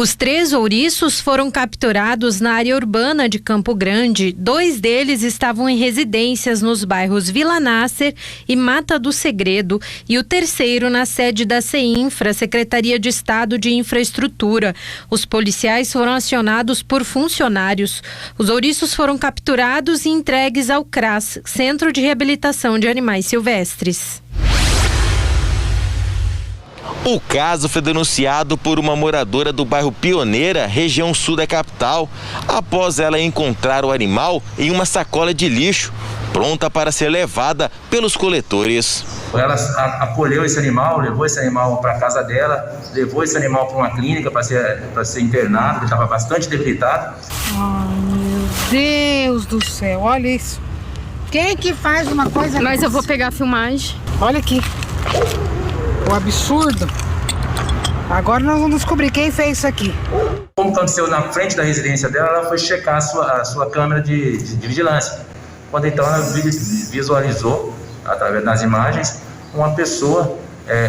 Os 3 ouriços foram capturados na área urbana de Campo Grande. 2 deles estavam em residências nos bairros Vila Nasser e Mata do Segredo e o terceiro na sede da CEINFRA, Secretaria de Estado de Infraestrutura. Os policiais foram acionados por funcionários. Os ouriços foram capturados e entregues ao CRAS, Centro de Reabilitação de Animais Silvestres. O caso foi denunciado por uma moradora do bairro Pioneira, região sul da capital, após ela encontrar o animal em uma sacola de lixo, pronta para ser levada pelos coletores. Ela acolheu esse animal, levou esse animal para a casa dela, levou esse animal para uma clínica para ser internado, ele estava bastante debilitado. Ai, meu Deus do céu, olha isso. Quem que faz uma coisa Mas eu vou pegar a filmagem. Olha aqui. O absurdo. Agora nós vamos descobrir quem fez isso aqui. Como aconteceu na frente da residência dela, ela foi checar a sua câmera de vigilância. Quando então ela visualizou, através das imagens, uma pessoa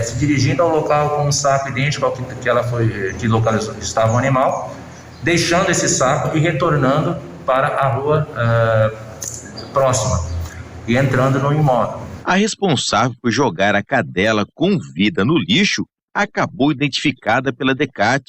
se dirigindo ao local com um saco idêntico ao que localizou, estava o animal, deixando esse saco e retornando para a rua próxima e entrando no imóvel. A responsável por jogar a cadela com vida no lixo acabou identificada pela DECAT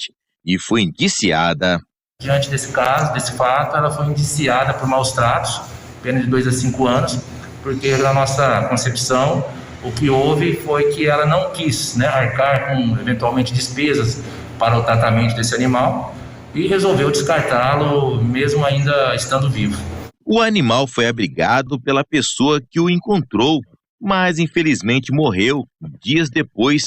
e foi indiciada. Diante desse caso, desse fato, ela foi indiciada por maus tratos, pena de 2 a 5 anos, porque na nossa concepção, o que houve foi que ela não quis arcar com eventualmente despesas para o tratamento desse animal e resolveu descartá-lo mesmo ainda estando vivo. O animal foi abrigado pela pessoa que o encontrou, mas infelizmente morreu dias depois.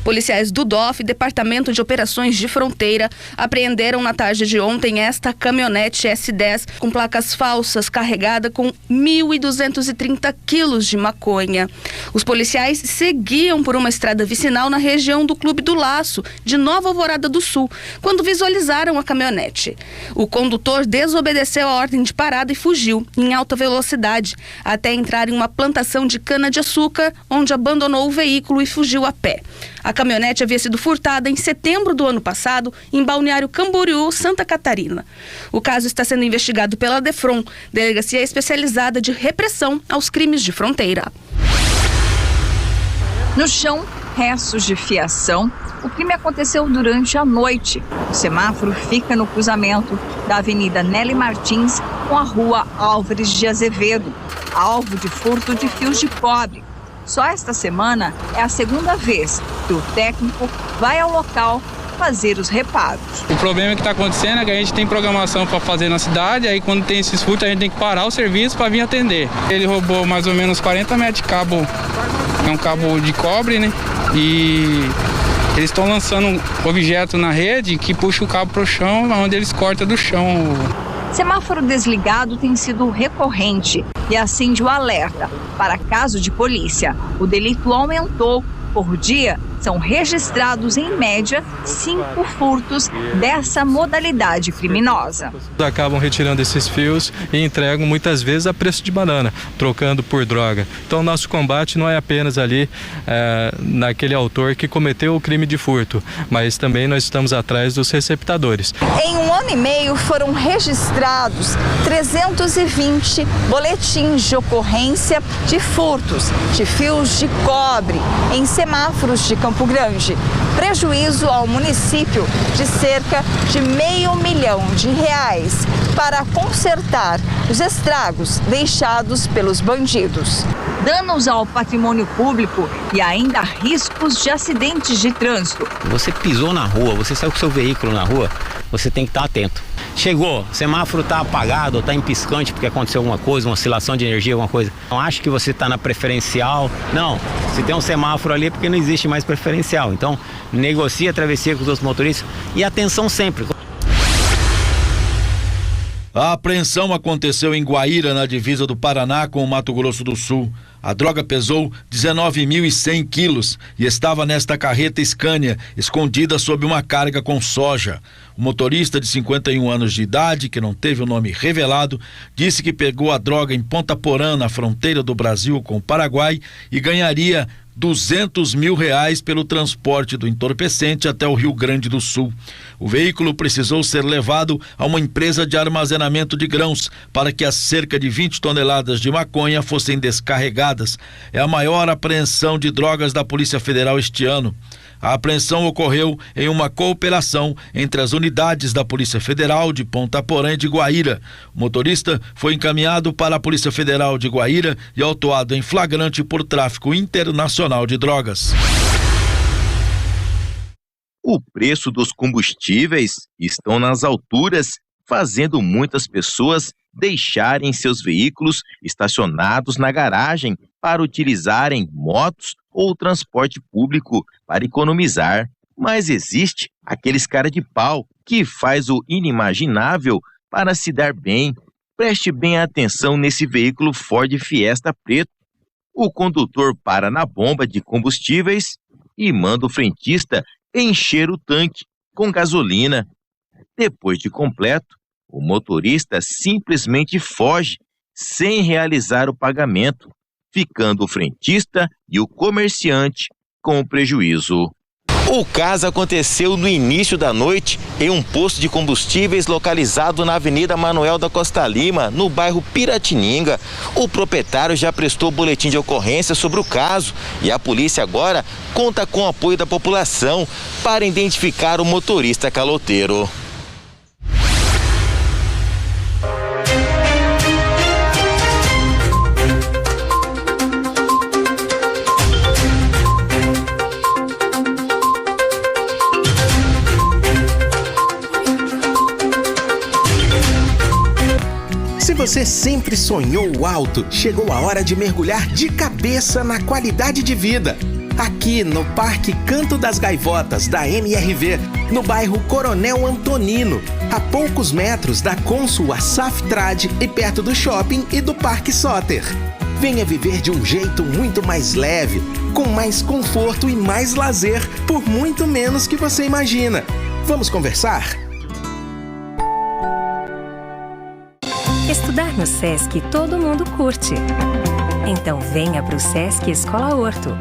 Policiais do DOF, Departamento de Operações de Fronteira, apreenderam na tarde de ontem esta caminhonete S10 com placas falsas carregada com 1.230 quilos de maconha. Os policiais seguiam por uma estrada vicinal na região do Clube do Laço, de Nova Alvorada do Sul, quando visualizaram a caminhonete. O condutor desobedeceu a ordem de parada e fugiu em alta velocidade, até entrar em uma plantação de cana-de-açúcar, onde abandonou o veículo e fugiu a pé. A caminhonete havia sido furtada em setembro do ano passado em Balneário Camboriú, Santa Catarina. O caso está sendo investigado pela DEFRON, Delegacia Especializada de Repressão aos Crimes de Fronteira. No chão, restos de fiação. O crime aconteceu durante a noite. O semáforo fica no cruzamento da Avenida Nelly Martins com a Rua Álvares de Azevedo, alvo de furto de fios de cobre. Só esta semana é a segunda vez que o técnico vai ao local fazer os reparos. O problema que está acontecendo é que a gente tem programação para fazer na cidade, aí quando tem esses furtos a gente tem que parar o serviço para vir atender. Ele roubou mais ou menos 40 metros de cabo, é um cabo de cobre, né? E eles estão lançando um objeto na rede que puxa o cabo para o chão, onde eles cortam do chão. Semáforo desligado tem sido recorrente e acende o alerta para caso de polícia. O delito aumentou. Por dia, são registrados, em média, 5 furtos dessa modalidade criminosa. Acabam retirando esses fios e entregam muitas vezes a preço de banana, trocando por droga. Então, nosso combate não é apenas ali naquele autor que cometeu o crime de furto, mas também nós estamos atrás dos receptadores. Em 1 ano e meio foram registrados 320 boletins de ocorrência de furtos de fios de cobre em semáforos de Campo Grande. Prejuízo ao município de cerca de R$500 milhão para consertar os estragos deixados pelos bandidos. Danos ao patrimônio público e ainda riscos de acidentes de trânsito. Você pisou na rua, você saiu com seu veículo na rua, você tem que estar atento. Chegou, o semáforo está apagado, está em piscante porque aconteceu alguma coisa, uma oscilação de energia, alguma coisa. Não acho que você está na preferencial. Não, se tem um semáforo ali é porque não existe mais preferencial. Então, negocie a travessia com os outros motoristas e atenção sempre. A apreensão aconteceu em Guaíra, na divisa do Paraná com o Mato Grosso do Sul. A droga pesou 19.100 quilos e estava nesta carreta Scania, escondida sob uma carga com soja. O motorista de 51 anos de idade, que não teve o nome revelado, disse que pegou a droga em Ponta Porã, na fronteira do Brasil com o Paraguai, e ganharia R$200 mil pelo transporte do entorpecente até o Rio Grande do Sul. O veículo precisou ser levado a uma empresa de armazenamento de grãos para que as cerca de 20 toneladas de maconha fossem descarregadas. É a maior apreensão de drogas da Polícia Federal este ano. A apreensão ocorreu em uma cooperação entre as unidades da Polícia Federal de Ponta Porã e de Guaíra. O motorista foi encaminhado para a Polícia Federal de Guaíra e autuado em flagrante por tráfico internacional de drogas. O preço dos combustíveis estão nas alturas, fazendo muitas pessoas deixarem seus veículos estacionados na garagem para utilizarem motos ou transporte público para economizar. Mas existe aqueles cara de pau que faz o inimaginável para se dar bem. Preste bem atenção nesse veículo Ford Fiesta preto. O condutor para na bomba de combustíveis e manda o frentista encher o tanque com gasolina. Depois de completo, o motorista simplesmente foge sem realizar o pagamento, ficando o frentista e o comerciante com prejuízo. O caso aconteceu no início da noite em um posto de combustíveis localizado na Avenida Manuel da Costa Lima, no bairro Piratininga. O proprietário já prestou boletim de ocorrência sobre o caso e a polícia agora conta com o apoio da população para identificar o motorista caloteiro. Se você sempre sonhou alto, chegou a hora de mergulhar de cabeça na qualidade de vida. Aqui no Parque Canto das Gaivotas da MRV, no bairro Coronel Antonino, a poucos metros da Consul Asaf Trad e perto do shopping e do Parque Soter. Venha viver de um jeito muito mais leve, com mais conforto e mais lazer, por muito menos que você imagina. Vamos conversar? Estudar no SESC todo mundo curte. Então venha para o SESC Escola Horto.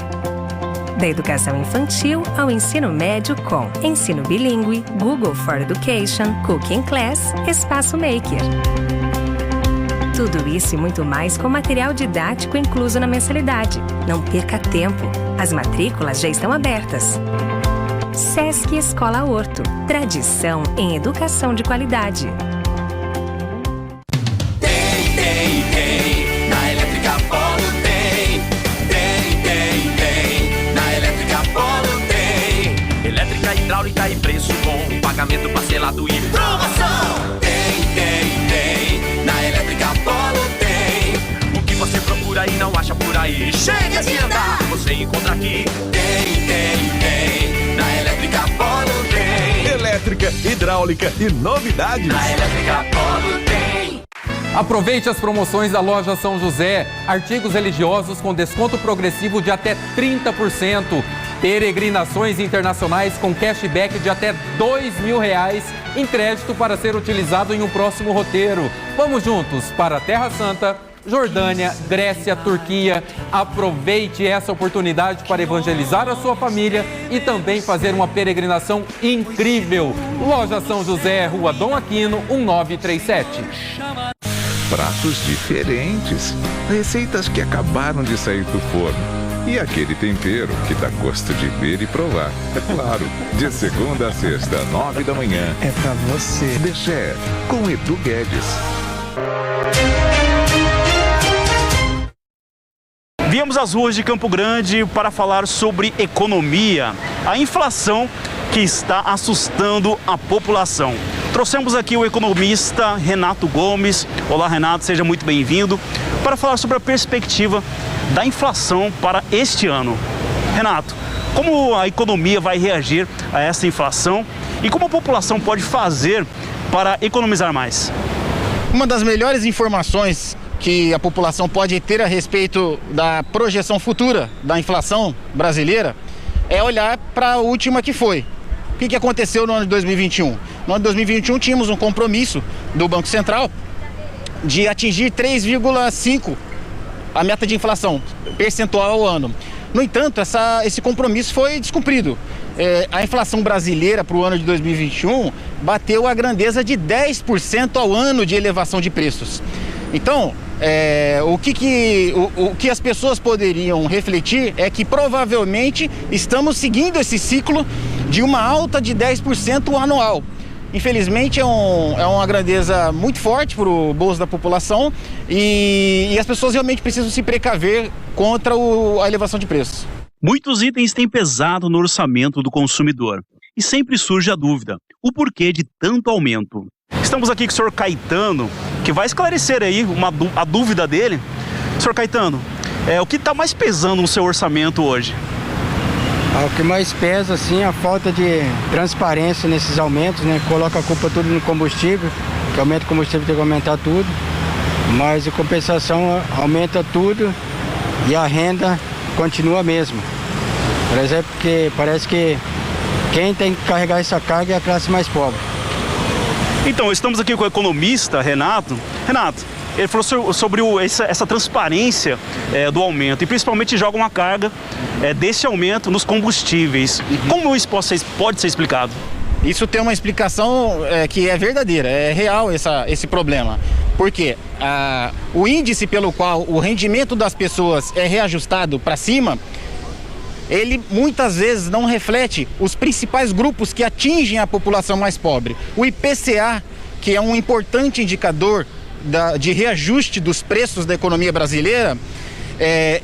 Da educação infantil ao ensino médio com ensino bilíngue, Google for Education, Cooking Class, Espaço Maker. Tudo isso e muito mais com material didático incluso na mensalidade. Não perca tempo. As matrículas já estão abertas. SESC Escola Horto. Tradição em educação de qualidade. Na Elétrica Polo tem. Na Elétrica Polo tem. Elétrica, hidráulica e preço bom. Pagamento parcelado e promoção. Tem. Na Elétrica Polo tem. O que você procura e não acha por aí. Chega de andar, você encontra aqui. Tem. Na Elétrica Polo tem. Elétrica, hidráulica e novidades. Na Elétrica Polo tem. Aproveite as promoções da Loja São José. Artigos religiosos com desconto progressivo de até 30%. Peregrinações internacionais com cashback de até R$2.000 em crédito para ser utilizado em um próximo roteiro. Vamos juntos para a Terra Santa, Jordânia, Grécia, Turquia. Aproveite essa oportunidade para evangelizar a sua família e também fazer uma peregrinação incrível. Loja São José, Rua Dom Aquino, 1937. Pratos diferentes, receitas que acabaram de sair do forno. E aquele tempero que dá gosto de ver e provar. É claro, de segunda a sexta, 9 da manhã. É pra você. The Chef, com Edu Guedes. Viemos às ruas de Campo Grande para falar sobre economia, a inflação que está assustando a população. Trouxemos aqui o economista Renato Gomes. Olá, Renato, seja muito bem-vindo, para falar sobre a perspectiva da inflação para este ano. Renato, como a economia vai reagir a essa inflação e como a população pode fazer para economizar mais? Uma das melhores informações que a população pode ter a respeito da projeção futura da inflação brasileira é olhar para a última que foi. O que aconteceu no ano de 2021? No ano de 2021 tínhamos um compromisso do Banco Central de atingir 3,5% a meta de inflação percentual ao ano. No entanto, esse compromisso foi descumprido. A inflação brasileira para o ano de 2021 bateu a grandeza de 10% ao ano de elevação de preços. Então, o que as pessoas poderiam refletir é que provavelmente estamos seguindo esse ciclo de uma alta de 10% anual. Infelizmente é uma grandeza muito forte para o bolso da população e as pessoas realmente precisam se precaver contra a elevação de preços. Muitos itens têm pesado no orçamento do consumidor e sempre surge a dúvida, o porquê de tanto aumento. Estamos aqui com o senhor Caetano, que vai esclarecer aí a dúvida dele. Senhor Caetano, o que está mais pesando no seu orçamento hoje? O que mais pesa, assim, é a falta de transparência nesses aumentos, né? Coloca a culpa tudo no combustível, que aumenta o combustível, tem que aumentar tudo. Mas, em compensação, aumenta tudo e a renda continua a mesma. Por exemplo, porque parece que quem tem que carregar essa carga é a classe mais pobre. Então, estamos aqui com o economista Renato. Renato, ele falou sobre essa transparência do aumento e principalmente joga uma carga desse aumento nos combustíveis. Como isso pode ser explicado? Isso tem uma explicação que é verdadeira, é real esse problema. Porque o índice pelo qual o rendimento das pessoas é reajustado para cima, ele muitas vezes não reflete os principais grupos que atingem a população mais pobre. O IPCA, que é um importante indicador de reajuste dos preços da economia brasileira,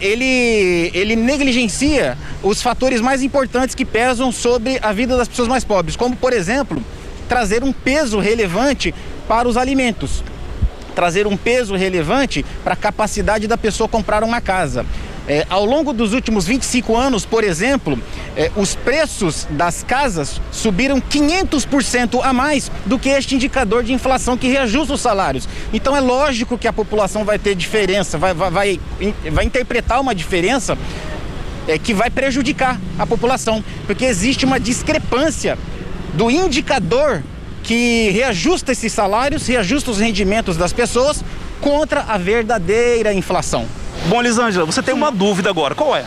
ele negligencia os fatores mais importantes que pesam sobre a vida das pessoas mais pobres, como, por exemplo, trazer um peso relevante para os alimentos, trazer um peso relevante para a capacidade da pessoa comprar uma casa. Ao longo dos últimos 25 anos, por exemplo, os preços das casas subiram 500% a mais do que este indicador de inflação que reajusta os salários. Então é lógico que a população vai ter diferença, vai interpretar uma diferença que vai prejudicar a população, porque existe uma discrepância do indicador que reajusta esses salários, reajusta os rendimentos das pessoas contra a verdadeira inflação. Bom, Elisângela, você tem uma dúvida agora, qual é?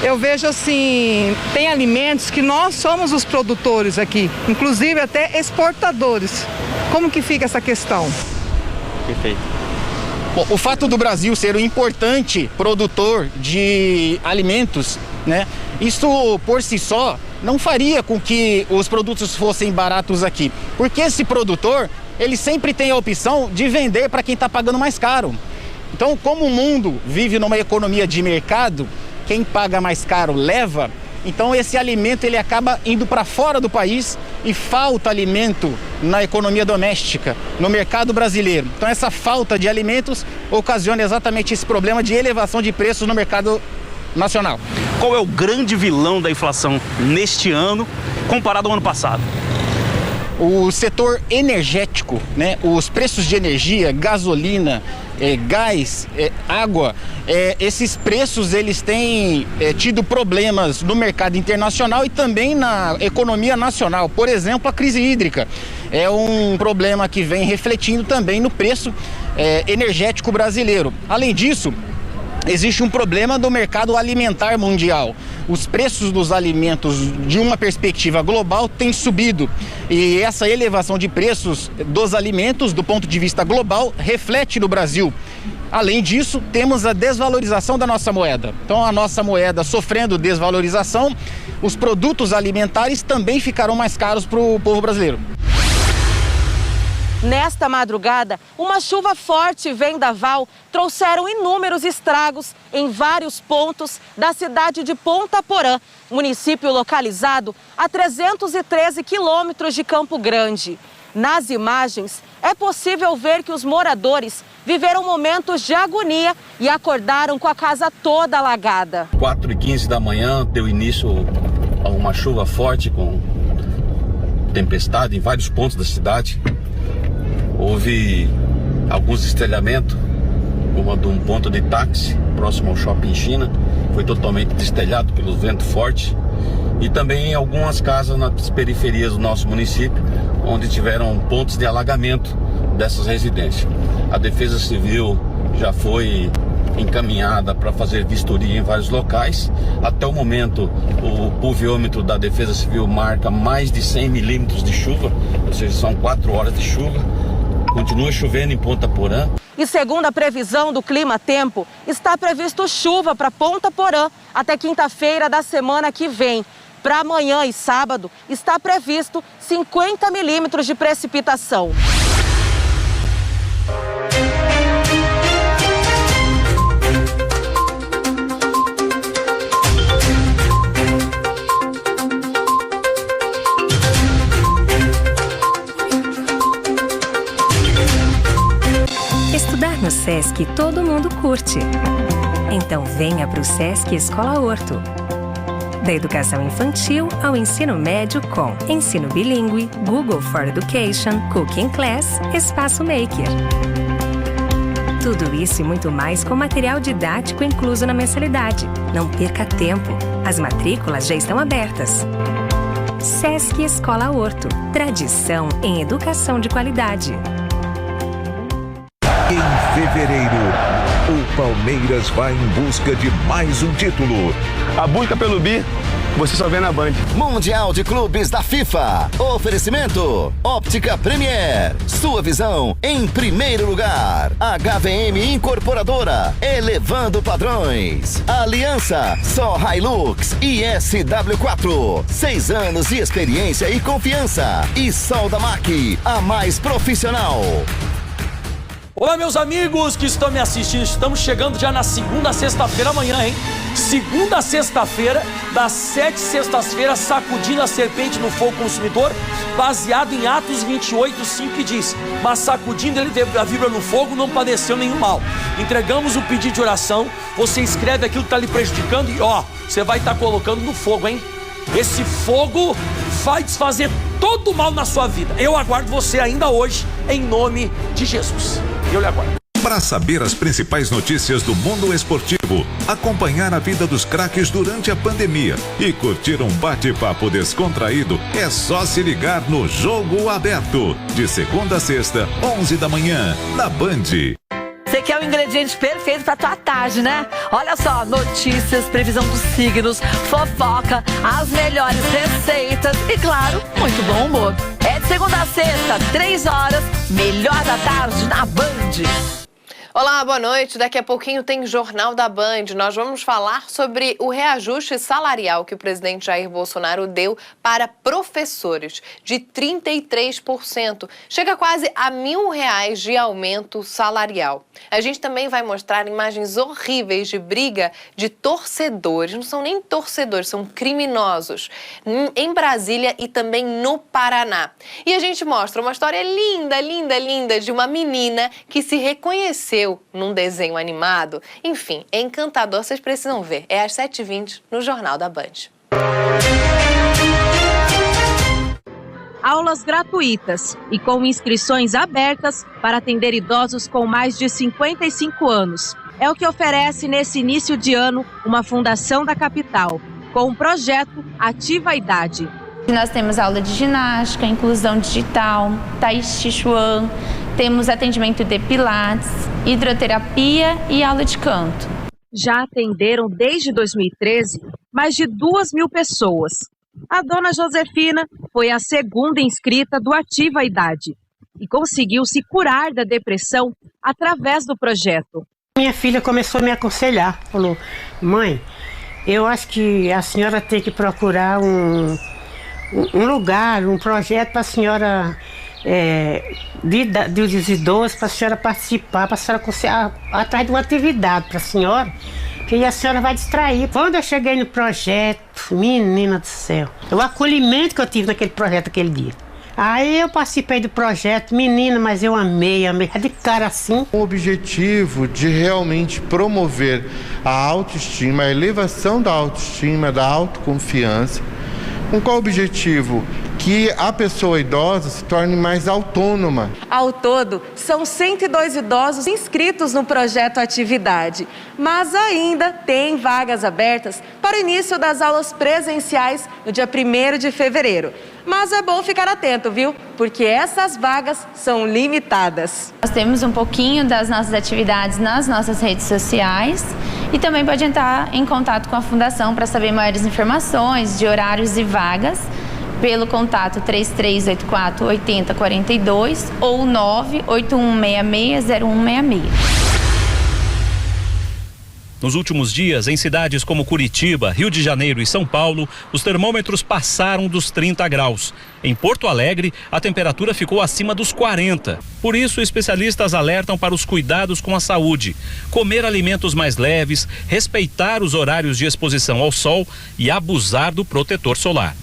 Eu vejo assim, tem alimentos que nós somos os produtores aqui, inclusive até exportadores. Como que fica essa questão? Perfeito. Bom, o fato do Brasil ser um importante produtor de alimentos, né? Isso por si só não faria com que os produtos fossem baratos aqui, porque esse produtor, ele sempre tem a opção de vender para quem está pagando mais caro. Então, como o mundo vive numa economia de mercado, quem paga mais caro leva, então esse alimento ele acaba indo para fora do país e falta alimento na economia doméstica, no mercado brasileiro. Então essa falta de alimentos ocasiona exatamente esse problema de elevação de preços no mercado nacional. Qual é o grande vilão da inflação neste ano comparado ao ano passado? O setor energético, né? Os preços de energia, gasolina, gás, água, esses preços eles têm tido problemas no mercado internacional e também na economia nacional. Por exemplo, a crise hídrica é um problema que vem refletindo também no preço energético brasileiro. Além disso, existe um problema do mercado alimentar mundial. Os preços dos alimentos, de uma perspectiva global, têm subido. E essa elevação de preços dos alimentos, do ponto de vista global, reflete no Brasil. Além disso, temos a desvalorização da nossa moeda. Então, a nossa moeda sofrendo desvalorização, os produtos alimentares também ficarão mais caros para o povo brasileiro. Nesta madrugada, uma chuva forte e vendaval trouxeram inúmeros estragos em vários pontos da cidade de Ponta Porã, município localizado a 313 quilômetros de Campo Grande. Nas imagens, é possível ver que os moradores viveram momentos de agonia e acordaram com a casa toda alagada. 4h15 da manhã deu início a uma chuva forte com tempestade em vários pontos da cidade. Houve alguns destelhamentos, como de um ponto de táxi próximo ao Shopping China, foi totalmente destelhado pelo vento forte, e também algumas casas nas periferias do nosso município, onde tiveram pontos de alagamento dessas residências. A Defesa Civil já foi encaminhada para fazer vistoria em vários locais. Até o momento, o pluviômetro da Defesa Civil marca mais de 100 milímetros de chuva, ou seja, são 4 horas de chuva. Continua chovendo em Ponta Porã. E segundo a previsão do Clima Tempo, está previsto chuva para Ponta Porã até quinta-feira da semana que vem. Para amanhã e sábado, está previsto 50 milímetros de precipitação. Estudar no SESC todo mundo curte. Então venha para o SESC Escola Horto. Da educação infantil ao ensino médio com ensino bilíngue, Google for Education, Cooking Class, Espaço Maker. Tudo isso e muito mais com material didático incluso na mensalidade. Não perca tempo, as matrículas já estão abertas. SESC Escola Horto, tradição em educação de qualidade. Em fevereiro, o Palmeiras vai em busca de mais um título. A busca pelo bi, você só vê na Band. Mundial de Clubes da FIFA. Oferecimento Óptica Premier. Sua visão em primeiro lugar. HVM Incorporadora. Elevando padrões. Aliança. Só Hilux e SW4. 6 anos de experiência e confiança. E Soldamac, a mais profissional. Olá, meus amigos que estão me assistindo. Estamos chegando já na segunda sexta-feira amanhã, hein? Segunda sexta-feira, das 7 sextas-feiras, sacudindo a serpente no fogo consumidor, baseado em Atos 28:5, que diz: mas sacudindo ele a vibra no fogo, não padeceu nenhum mal. Entregamos o pedido de oração, você escreve aquilo que está lhe prejudicando e você vai estar colocando no fogo, hein? Esse fogo vai desfazer todo o mal na sua vida. Eu aguardo você ainda hoje, em nome de Jesus. Eu lhe aguardo. Para saber as principais notícias do mundo esportivo, acompanhar a vida dos craques durante a pandemia e curtir um bate-papo descontraído, é só se ligar no Jogo Aberto, de segunda a sexta, 11 da manhã, na Band. Você quer o ingrediente perfeito para tua tarde, né? Olha só, notícias, previsão dos signos, fofoca, as melhores receitas e, claro, muito bom humor. É de segunda a sexta, 3 horas, melhor da tarde na Band. Olá, boa noite. Daqui a pouquinho tem Jornal da Band. Nós vamos falar sobre o reajuste salarial que o presidente Jair Bolsonaro deu para professores, de 33%. Chega quase a R$1.000 de aumento salarial. A gente também vai mostrar imagens horríveis de briga de torcedores. Não são nem torcedores, são criminosos. Em Brasília e também no Paraná. E a gente mostra uma história linda, linda, linda de uma menina que se reconheceu num desenho animado. Enfim, é encantador, vocês precisam ver. É às 7h20 no Jornal da Band. Aulas gratuitas e com inscrições abertas para atender idosos com mais de 55 anos. É o que oferece nesse início de ano uma fundação da capital, com o projeto Ativa a Idade. Nós temos aula de ginástica, inclusão digital, Tai Chi Chuan, temos atendimento de pilates, hidroterapia e aula de canto. Já atenderam desde 2013 mais de 2.000 pessoas. A dona Josefina foi a segunda inscrita do Ativa a Idade e conseguiu se curar da depressão através do projeto. Minha filha começou a me aconselhar, falou: mãe, eu acho que a senhora tem que procurar um lugar, um projeto para a senhora, dos idosos, para a senhora participar, para a senhora atrás de uma atividade para a senhora, que a senhora vai distrair. Quando eu cheguei no projeto, menina do céu, o acolhimento que eu tive naquele projeto aquele dia. Aí eu participei do projeto, menina, mas eu amei de cara assim. O objetivo de realmente promover a autoestima, a elevação da autoestima, da autoconfiança. Com qual objetivo? que a pessoa idosa se torne mais autônoma. Ao todo, são 102 idosos inscritos no projeto Atividade, mas ainda tem vagas abertas para o início das aulas presenciais no dia 1º de fevereiro. Mas é bom ficar atento, viu? Porque essas vagas são limitadas. Nós temos um pouquinho das nossas atividades nas nossas redes sociais e também pode entrar em contato com a Fundação para saber maiores informações de horários e vagas pelo contato 3384-8042 ou 981660166. Nos últimos dias, em cidades como Curitiba, Rio de Janeiro e São Paulo, os termômetros passaram dos 30 graus. Em Porto Alegre, a temperatura ficou acima dos 40. Por isso, especialistas alertam para os cuidados com a saúde. Comer alimentos mais leves, respeitar os horários de exposição ao sol e abusar do protetor solar.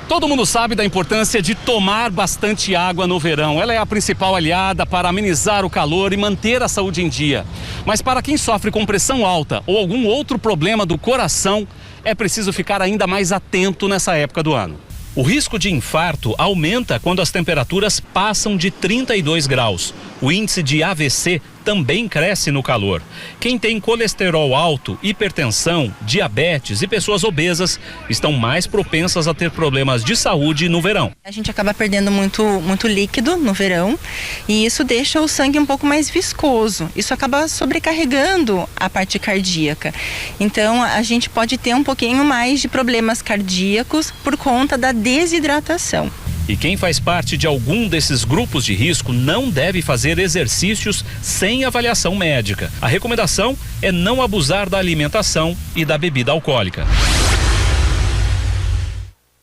Todo mundo sabe da importância de tomar bastante água no verão. Ela é a principal aliada para amenizar o calor e manter a saúde em dia. Mas para quem sofre com pressão alta ou algum outro problema do coração, é preciso ficar ainda mais atento nessa época do ano. O risco de infarto aumenta quando as temperaturas passam de 32 graus. O índice de AVC também cresce no calor. Quem tem colesterol alto, hipertensão, diabetes e pessoas obesas estão mais propensas a ter problemas de saúde no verão. A gente acaba perdendo muito líquido no verão e isso deixa o sangue um pouco mais viscoso. Isso acaba sobrecarregando a parte cardíaca. Então a gente pode ter um pouquinho mais de problemas cardíacos por conta da desidratação. E quem faz parte de algum desses grupos de risco não deve fazer exercícios sem avaliação médica. A recomendação é não abusar da alimentação e da bebida alcoólica.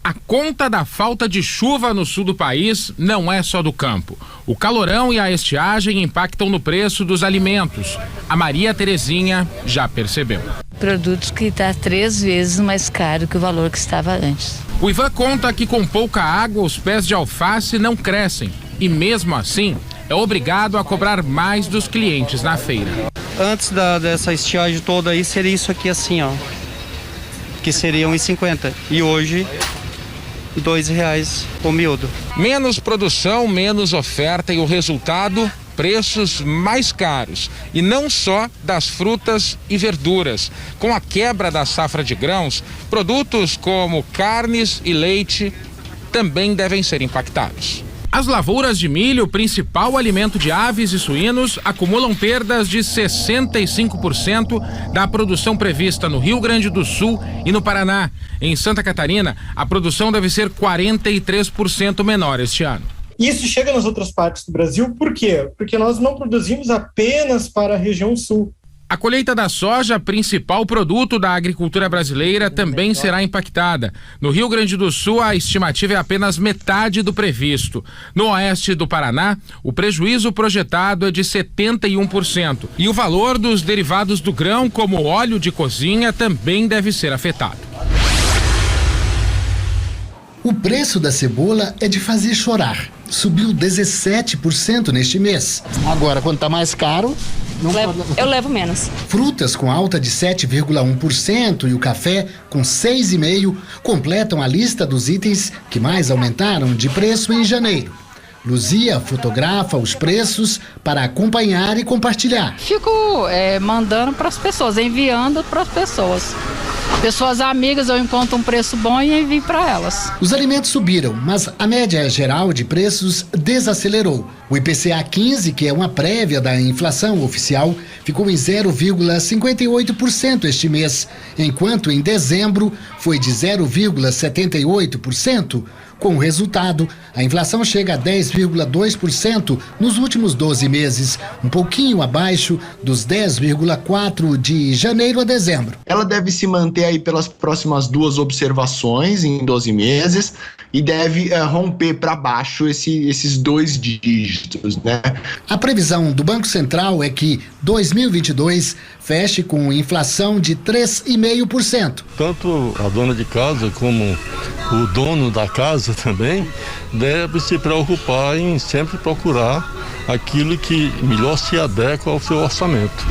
A conta da falta de chuva no sul do país não é só do campo. O calorão e a estiagem impactam no preço dos alimentos. A Maria Terezinha já percebeu. Produtos que está 3 vezes mais caro que o valor que estava antes. O Ivan conta que com pouca água os pés de alface não crescem e mesmo assim é obrigado a cobrar mais dos clientes na feira. Antes dessa estiagem toda aí seria isso aqui assim, ó, que seria R$1,50 e hoje R$2 o miúdo. Menos produção, menos oferta e o resultado, preços mais caros. E não só das frutas e verduras. Com a quebra da safra de grãos, produtos como carnes e leite também devem ser impactados. As lavouras de milho, principal alimento de aves e suínos, acumulam perdas de 65% da produção prevista no Rio Grande do Sul e no Paraná. Em Santa Catarina, a produção deve ser 43% menor este ano. Isso chega nas outras partes do Brasil, por quê? Porque nós não produzimos apenas para a região sul. A colheita da soja, principal produto da agricultura brasileira, também será impactada. No Rio Grande do Sul, a estimativa é apenas metade do previsto. No oeste do Paraná, o prejuízo projetado é de 71%. E o valor dos derivados do grão, como óleo de cozinha, também deve ser afetado. O preço da cebola é de fazer chorar. Subiu 17% neste mês. Agora, quando está mais caro, eu levo menos. Frutas com alta de 7,1% e o café com 6,5% completam a lista dos itens que mais aumentaram de preço em janeiro. Luzia fotografa os preços para acompanhar e compartilhar. Fico mandando para as pessoas, enviando para as pessoas. Pessoas amigas, eu encontro um preço bom e envio para elas. Os alimentos subiram, mas a média geral de preços desacelerou. O IPCA 15, que é uma prévia da inflação oficial, ficou em 0,58% este mês, enquanto em dezembro foi de 0,78%. Com o resultado, a inflação chega a 10,2% nos últimos 12 meses, um pouquinho abaixo dos 10,4% de janeiro a dezembro. Ela deve se manter aí pelas próximas 2 observações em 12 meses e deve romper para baixo esses 2 dígitos, né? A previsão do Banco Central é que 2022 feche com inflação de 3,5%. Tanto a dona de casa como o dono da casa também deve se preocupar em sempre procurar aquilo que melhor se adequa ao seu orçamento.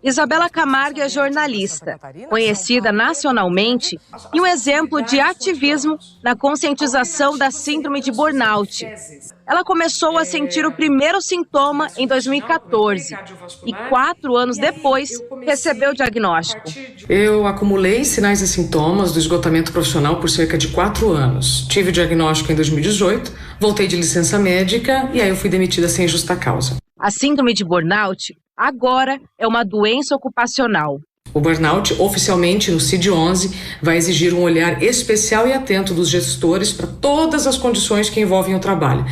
Isabela Camargo é jornalista, conhecida nacionalmente e um exemplo de ativismo na conscientização da síndrome de burnout. Ela começou a sentir o primeiro sintoma em 2014 e 4 anos depois recebeu o diagnóstico. Eu acumulei sinais e sintomas do esgotamento profissional por cerca de 4 anos. Tive o diagnóstico em 2018, voltei de licença médica e aí eu fui demitida sem justa causa. A síndrome de burnout agora é uma doença ocupacional. O burnout, oficialmente no CID-11, vai exigir um olhar especial e atento dos gestores para todas as condições que envolvem o trabalho.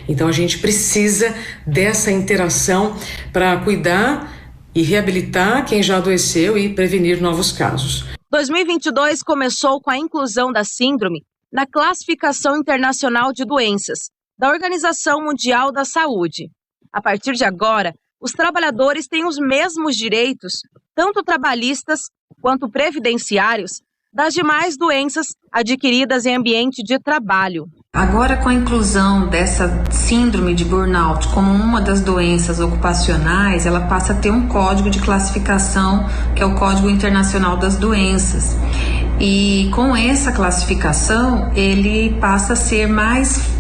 Então a gente precisa dessa interação para cuidar e reabilitar quem já adoeceu e prevenir novos casos. 2022 começou com a inclusão da síndrome na Classificação Internacional de Doenças, da Organização Mundial da Saúde. A partir de agora, os trabalhadores têm os mesmos direitos, tanto trabalhistas quanto previdenciários, das demais doenças adquiridas em ambiente de trabalho. Agora, com a inclusão dessa síndrome de burnout como uma das doenças ocupacionais, ela passa a ter um código de classificação, que é o Código Internacional das Doenças. E com essa classificação, ele passa a ser mais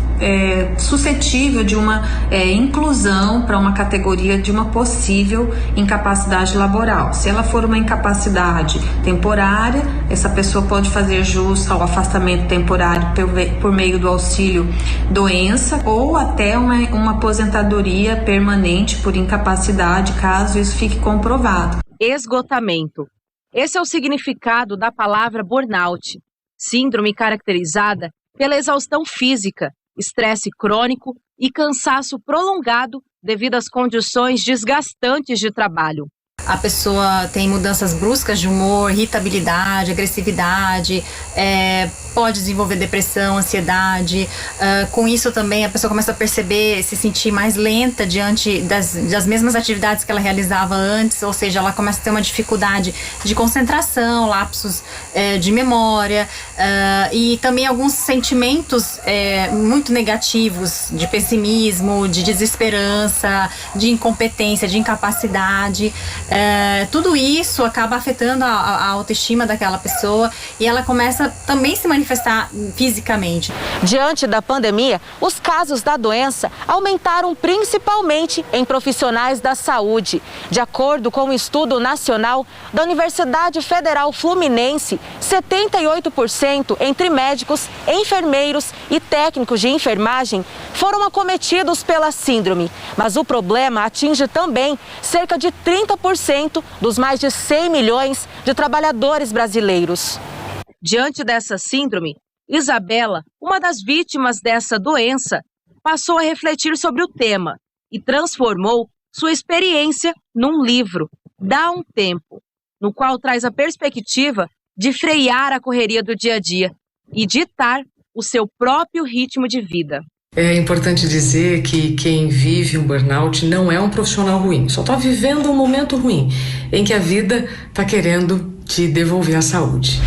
suscetível de uma inclusão para uma categoria de uma possível incapacidade laboral. Se ela for uma incapacidade temporária, essa pessoa pode fazer jus ao afastamento temporário por meio do auxílio doença ou até uma aposentadoria permanente por incapacidade, caso isso fique comprovado. Esgotamento. Esse é o significado da palavra burnout, síndrome caracterizada pela exaustão física, estresse crônico e cansaço prolongado devido às condições desgastantes de trabalho. A pessoa tem mudanças bruscas de humor, irritabilidade, agressividade, pode desenvolver depressão, ansiedade. Com isso também a pessoa começa a perceber, se sentir mais lenta diante das mesmas atividades que ela realizava antes, ou seja, ela começa a ter uma dificuldade de concentração, lapsos de memória e também alguns sentimentos muito negativos de pessimismo, de desesperança, de incompetência, de incapacidade. Tudo isso acaba afetando a autoestima daquela pessoa e ela começa também a se manifestar fisicamente. Diante da pandemia, os casos da doença aumentaram principalmente em profissionais da saúde. De acordo com um estudo nacional da Universidade Federal Fluminense, 78% entre médicos, enfermeiros e técnicos de enfermagem foram acometidos pela síndrome. Mas o problema atinge também cerca de 30% dos mais de 100 milhões de trabalhadores brasileiros. Diante dessa síndrome, Isabela, uma das vítimas dessa doença, passou a refletir sobre o tema e transformou sua experiência num livro, Dá um Tempo, no qual traz a perspectiva de frear a correria do dia a dia e ditar o seu próprio ritmo de vida. É importante dizer que quem vive um burnout não é um profissional ruim, só está vivendo um momento ruim em que a vida está querendo te devolver a saúde.